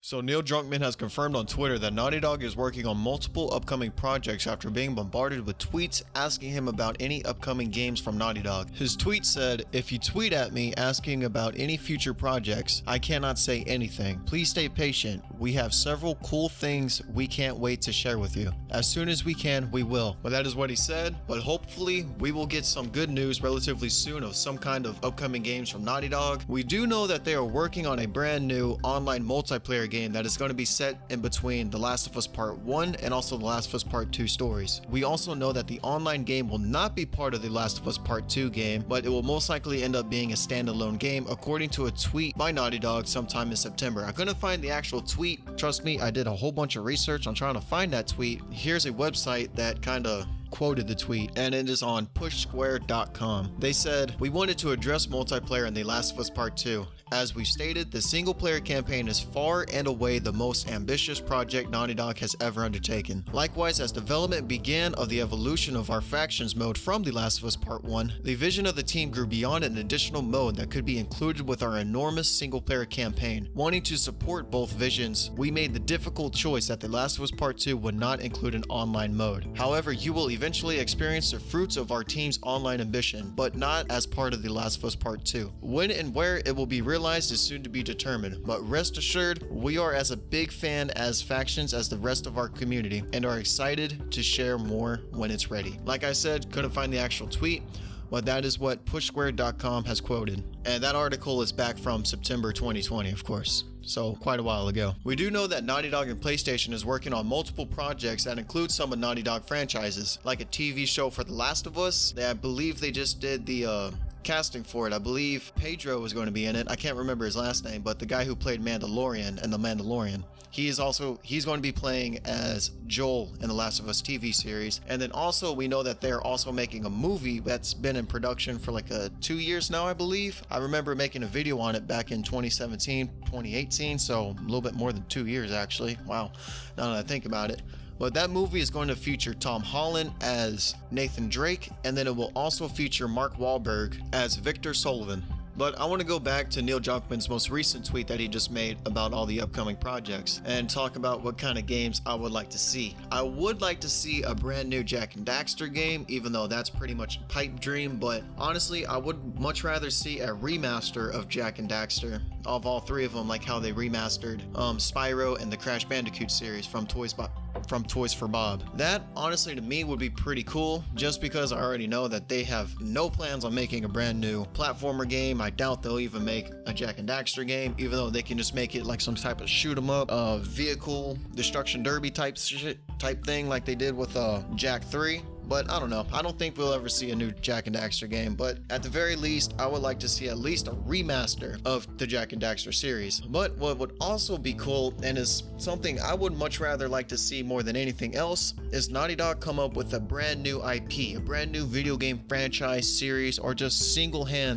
So Neil Drunkmen has confirmed on Twitter that Naughty Dog is working on multiple upcoming projects after being bombarded with tweets asking him about any upcoming games from Naughty Dog. His tweet said, "If you tweet at me asking about any future projects, I cannot say anything. Please stay patient. We have several cool things we can't wait to share with you. As soon as we can, we will." But that is what he said, but hopefully we will get some good news relatively soon of some kind of upcoming games from Naughty Dog. We do know that they are working on a brand new online multiplayer game that is going to be set in between The Last of Us Part 1 and also The Last of Us Part 2 stories. We also know that the online game will not be part of The Last of Us Part 2 game, but it will most likely end up being a standalone game according to a tweet by Naughty Dog sometime in September. I couldn't find the actual tweet. Trust me, I did a whole bunch of research on trying to find that tweet. Here's a website that kind of quoted the tweet, and it is on pushsquare.com. They said, "We wanted to address multiplayer in The Last of Us Part 2. As we stated, the single player campaign is far and away the most ambitious project Naughty Dog has ever undertaken. Likewise, as development began of the evolution of our factions mode from The Last of Us Part 1, the vision of the team grew beyond an additional mode that could be included with our enormous single player campaign. Wanting to support both visions, we made the difficult choice that The Last of Us Part 2 would not include an online mode. However, you will eventually experience the fruits of our team's online ambition, but not as part of The Last of Us Part 2. When and where it will be realized is soon to be determined, but rest assured, we are as a big fan as factions as the rest of our community and are excited to share more when it's ready." Like I said, couldn't find the actual tweet, but that is what pushsquare.com has quoted. And that article is back from September 2020, of course. So quite a while ago. We do know that Naughty Dog and PlayStation is working on multiple projects that include some of Naughty Dog franchises, like a TV show for The Last of Us. I believe they just did the casting for it. I believe Pedro was going to be in it. I can't remember his last name, but the guy who played Mandalorian in The Mandalorian. He's going to be playing as Joel in The Last of Us TV series. And then also we know that they're also making a movie that's been in production for like 2 years now, I believe. I remember making a video on it back in 2017, 2018, so a little bit more than 2 years actually. Wow, now that I think about it. But that movie is going to feature Tom Holland as Nathan Drake, and then it will also feature Mark Wahlberg as Victor Sullivan. But I want to go back to Neil Drunkmen's most recent tweet that he just made about all the upcoming projects and talk about what kind of games I would like to see. I would like to see a brand new Jak and Daxter game, even though that's pretty much a pipe dream, but honestly, I would much rather see a remaster of Jak and Daxter, of all three of them, like how they remastered Spyro and the Crash Bandicoot series from Toys for Bob. That honestly to me would be pretty cool, just because I already know that they have no plans on making a brand new platformer game. I doubt they'll even make a Jak and Daxter game, even though they can just make it like some type of shoot 'em up vehicle destruction derby type thing like they did with Jak 3. But I don't know. I don't think we'll ever see a new Jak and Daxter game, but at the very least, I would like to see at least a remaster of the Jak and Daxter series. But what would also be cool, and is something I would much rather like to see more than anything else, is Naughty Dog come up with a brand new IP, a brand new video game franchise series, or just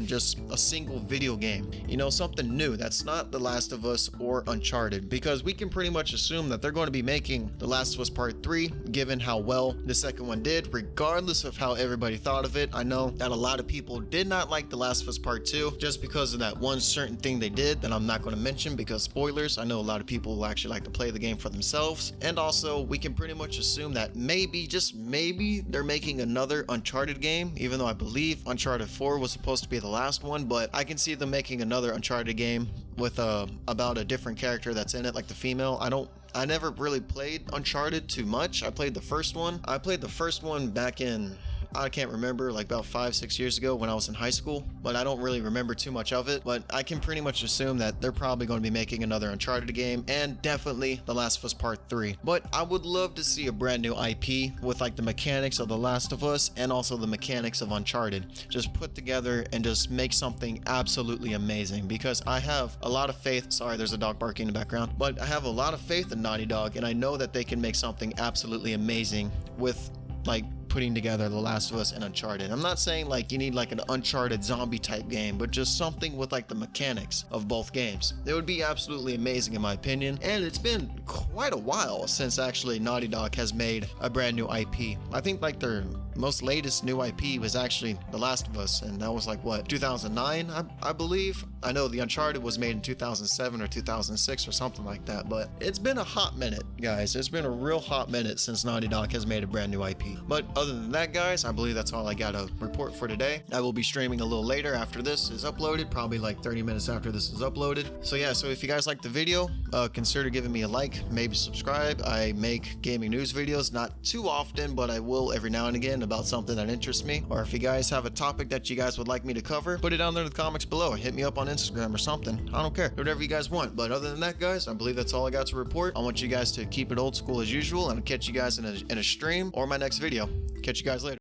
just a single video game. You know, something new that's not The Last of Us or Uncharted, because we can pretty much assume that they're going to be making The Last of Us Part 3, given how well the second one did, regardless of how everybody thought of it. I know that a lot of people did not like The Last of Us Part 2 just because of that one certain thing they did that I'm not going to mention because spoilers. I know a lot of people will actually like to play the game for themselves. And also, we can pretty much assume that maybe, just maybe, they're making another Uncharted game, even though I believe Uncharted 4 was supposed to be the last one, but I can see them making another Uncharted game with about a different character that's in it, like the female. I never really played Uncharted too much. I played the first one. I played the first one back in, I can't remember, like about 5-6 years ago when I was in high school, but I don't really remember too much of it. But I can pretty much assume that they're probably going to be making another Uncharted game, and definitely The Last of Us Part 3. But I would love to see a brand new IP with like the mechanics of The Last of Us and also the mechanics of Uncharted just put together and just make something absolutely amazing, because I have a lot of faith. Sorry, there's a dog barking in the background, but I have a lot of faith in Naughty Dog, and I know that they can make something absolutely amazing with like putting together The Last of Us and Uncharted. I'm not saying like you need like an Uncharted zombie type game, but just something with like the mechanics of both games. It would be absolutely amazing in my opinion, and it's been quite a while since actually Naughty Dog has made a brand new IP. I think like their most latest new IP was actually The Last of Us, and that was like what, 2009, I believe. I know the Uncharted was made in 2007 or 2006 or something like that, but it's been a hot minute, guys. It's been a real hot minute since Naughty Dog has made a brand new IP. But other than that, guys, I believe that's all I got to report for today. I will be streaming a little later after this is uploaded, probably like 30 minutes after this is uploaded. So yeah, so if you guys like the video, consider giving me a like, maybe subscribe. I make gaming news videos, not too often, but I will every now and again about something that interests me. Or if you guys have a topic that you guys would like me to cover, put it down there in the comments below. Hit me up on Instagram or something. I don't care. Whatever you guys want. But other than that, guys, I believe that's all I got to report. I want you guys to keep it old school as usual, and I'll catch you guys in a stream or my next video. Catch you guys later.